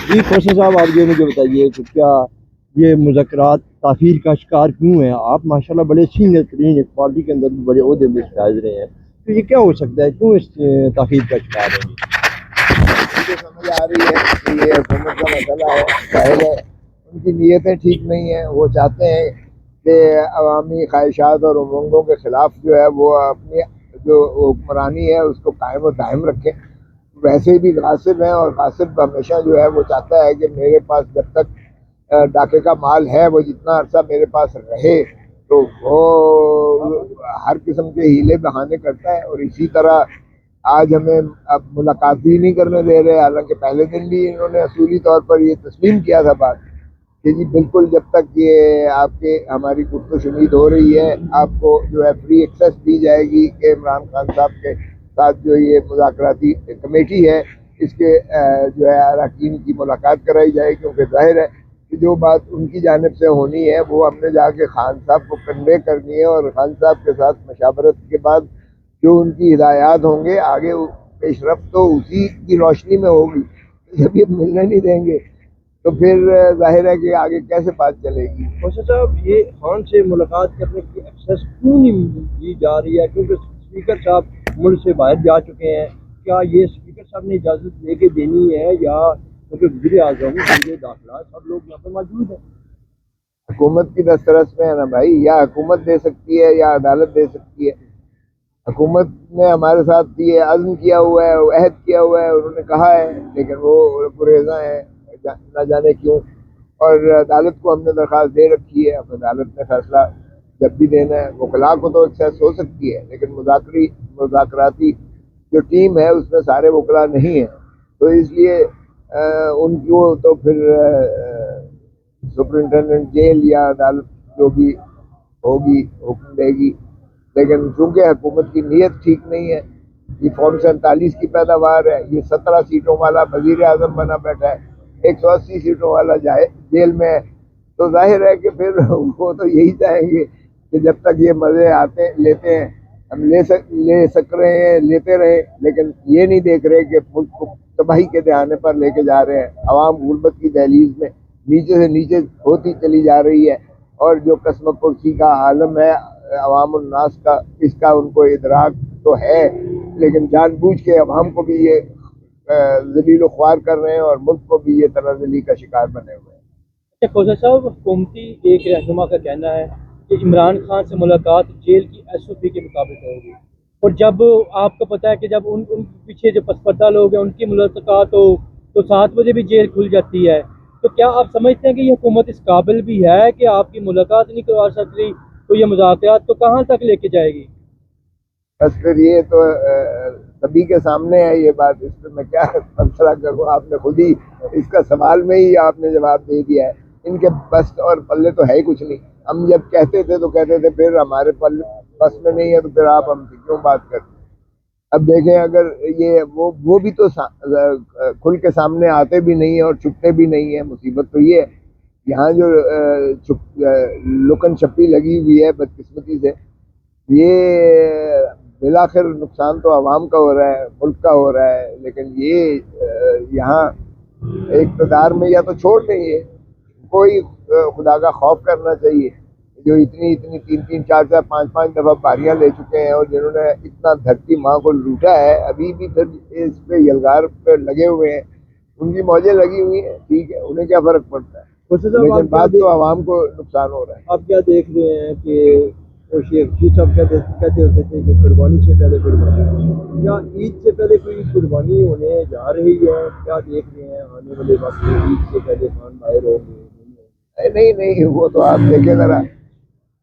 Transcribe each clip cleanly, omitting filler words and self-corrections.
جی خوشا صاحب، آپ یہ مجھے بتائیے کہ کیا یہ مذاکرات تاخیر کا شکار کیوں ہیں؟ آپ ماشاءاللہ بڑے سینئر ترین ایک پارٹی کے اندر بھی بڑے عہدے میں فائز رہے ہیں، تو یہ کیا ہو سکتا ہے؟ کیوں اس تاخیر کا شکار ہیں؟ مجھے سمجھ آ رہی ہے کہ یہ حکومت کا مسئلہ ہے، ظاہر ہے ان کی نیتیں ٹھیک نہیں ہیں. وہ چاہتے ہیں کہ عوامی خواہشات اور امنگوں کے خلاف جو ہے وہ اپنی جو حکمرانی ہے اس کو قائم و دائم رکھیں. ویسے بھی غاصب ہیں، اور غاصب ہمیشہ جو ہے وہ چاہتا ہے کہ میرے پاس جب تک ڈاکے کا مال ہے وہ جتنا عرصہ میرے پاس رہے تو وہ ہر قسم کے ہیلے بہانے کرتا ہے. اور اسی طرح آج ہمیں اب ملاقات بھی نہیں کرنے دے رہے، حالانکہ پہلے دن بھی انہوں نے اصولی طور پر یہ تسلیم کیا تھا بات کہ جی بالکل جب تک یہ آپ کے ہماری گفت و شنید ہو رہی ہے آپ کو جو ہے فری ایکسیس دی جائے گی کہ عمران خان صاحب کے ساتھ جو یہ مذاکراتی کمیٹی ہے اس کے جو ہے اراکین کی ملاقات کرائی جائے، کیونکہ ظاہر ہے کہ جو بات ان کی جانب سے ہونی ہے وہ ہم نے جا کے خان صاحب کو کنوے کرنی ہے، اور خان صاحب کے ساتھ مشاورت کے بعد جو ان کی ہدایات ہوں گے آگے پیش رفت تو اسی کی روشنی میں ہوگی. جب یہ ملنے نہیں دیں گے تو پھر ظاہر ہے کہ آگے کیسے بات چلے گی. خوشا صاحب، یہ خان سے ملاقات کرنے کی ایکسیس کیوں نہیں دی جا رہی ہے؟ کیونکہ اسپیکر صاحب ملک سے باہر جا چکے ہیں. کیا یہ اسپیکر صاحب نے اجازت لے کے دینی ہے، یا کیونکہ وزیر اعظم وزیر داخلہ سب لوگ یہاں پہ موجود ہیں؟ حکومت کی دسترس میں ہے نا بھائی، یا حکومت دے سکتی ہے یا عدالت دے سکتی ہے. حکومت نے ہمارے ساتھ یہ عزم کیا ہوا ہے، عہد کیا ہوا ہے، انہوں نے کہا ہے، لیکن وہ گریزاں ہیں نہ جانے کیوں. اور عدالت کو ہم نے درخواست دے رکھی ہے، اب عدالت نے فیصلہ جب بھی دینا ہے. وکلاء کو تو ایکسیس ہو سکتی ہے، لیکن مذاکراتی جو ٹیم ہے اس میں سارے وکلاء نہیں ہیں، تو اس لیے ان کو تو پھر سپرنٹینڈنٹ جیل یا عدالت جو بھی ہوگی حکم دے گی. لیکن چونکہ حکومت کی نیت ٹھیک نہیں ہے، یہ فارم 47 کی پیداوار ہے، یہ 17 سیٹوں والا وزیر اعظم بنا بیٹھا ہے، 180 سیٹوں والا جائے جیل میں ہے، تو ظاہر ہے کہ پھر وہ تو یہی چاہیں گے کہ جب تک یہ مزے آتے لیتے ہیں ہم لے سک رہے ہیں لیتے رہے، لیکن یہ نہیں دیکھ رہے کہ ملک کو تباہی کے دہانے پر لے کے جا رہے ہیں. عوام غربت کی دہلیز میں نیچے سے نیچے ہوتی چلی جا رہی ہے، اور جو قسم کرسی کا عالم ہے عوام الناس کا، اس کا ان کو ادراک تو ہے، لیکن جان بوجھ کے عوام کو بھی یہ ذلیل و خوار کر رہے ہیں اور ملک کو بھی یہ تنزلی کا شکار بنے ہوئے ہیں. خوشا صاحب، حکومتی ایک رہنما کا کہنا ہے کہ عمران خان سے ملاقات جیل کی ایس او پی کے مطابق ہوگی، اور جب آپ کو پتہ ہے کہ جب ان پیچھے جو پسپردہ لوگ ہیں ان کی ملاقات ہو تو 7 بجے بھی جیل کھل جاتی ہے. تو کیا آپ سمجھتے ہیں کہ یہ حکومت اس قابل بھی ہے کہ آپ کی ملاقات نہیں کروا سکتی، تو یہ مذاکرات کو کہاں تک لے کے جائے گی؟ بس پھر یہ تو سبھی کے سامنے ہے یہ بات، اس پہ میں کیا تبصرہ کروں. آپ نے خود ہی اس کا سوال میں ہی آپ نے جواب دے دیا ہے. ان کے بس اور پلے تو ہے ہی کچھ نہیں. ہم جب کہتے تھے تو کہتے تھے پھر ہمارے پلے بس میں نہیں ہے تو پھر آپ ہم سے کیوں بات کرتے. اب دیکھیں اگر یہ وہ بھی تو کھل کے سامنے آتے بھی نہیں ہیں اور چھپتے بھی نہیں ہیں. مصیبت تو یہ ہے یہاں جو لکن چھپی لگی ہوئی ہے بدقسمتی سے، یہ بالآخر نقصان تو عوام کا ہو رہا ہے، ملک کا ہو رہا ہے. لیکن یہ یہاں اقتدار میں یا تو چھوڑ دیں، یہ کوئی خدا کا خوف کرنا چاہیے. جو اتنی 3 4 5 5 دفعہ باریاں لے چکے ہیں اور جنہوں نے اتنا دھرتی ماں کو لوٹا ہے، ابھی بھی پھر اس پہ یلغار پہ لگے ہوئے ہیں. ان کی موجیں لگی ہوئی ہیں، ٹھیک ہے، انہیں کیا فرق پڑتا ہے، لیکن بات تو عوام کو نقصان ہو رہا ہے. آپ کیا دیکھ رہے ہیں کہ شیخ صاحب کہتے ہوتے تھے کہ قربانی سے پہلے قربانی، یا عید سے پہلے کوئی قربانی ہونے جا رہی ہے؟ کیا دیکھ رہے ہیں آنے والے وقت میں عید سے پہلے خان باہر ہوں گے؟ نہیں وہ تو آپ دیکھیں ذرا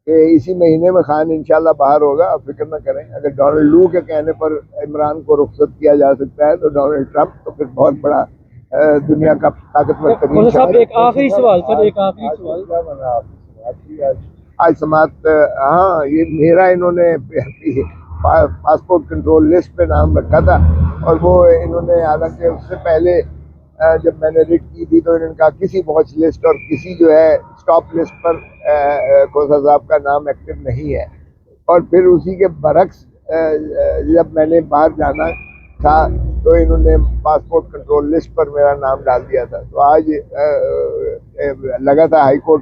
کہ اسی مہینے میں خان انشاءاللہ باہر ہوگا. آپ فکر نہ کریں. اگر ڈونلڈ لو کے کہنے پر عمران کو رخصت کیا جا سکتا ہے تو ڈونلڈ ٹرمپ تو پھر بہت بڑا دنیا کا طاقتور ترین صاحب ایک آخری سوال سر، ایک آخری سوال. آج سماعت، ہاں یہ میرا انہوں نے پاسپورٹ کنٹرول لسٹ پہ نام رکھا تھا، اور وہ انہوں نے حالانکہ اس سے پہلے جب میں نے ریٹ کی تھی تو انہوں نے کہا کسی واچ لسٹ اور کسی جو ہے اسٹاپ لسٹ پر کھوسا صاحب کا نام ایکٹیو نہیں ہے. اور پھر اسی کے برعکس جب میں نے باہر جانا تھا تو انہوں نے پاسپورٹ کنٹرول لسٹ پر میرا نام ڈال دیا تھا. تو آج لگا تھا ہائی کورٹ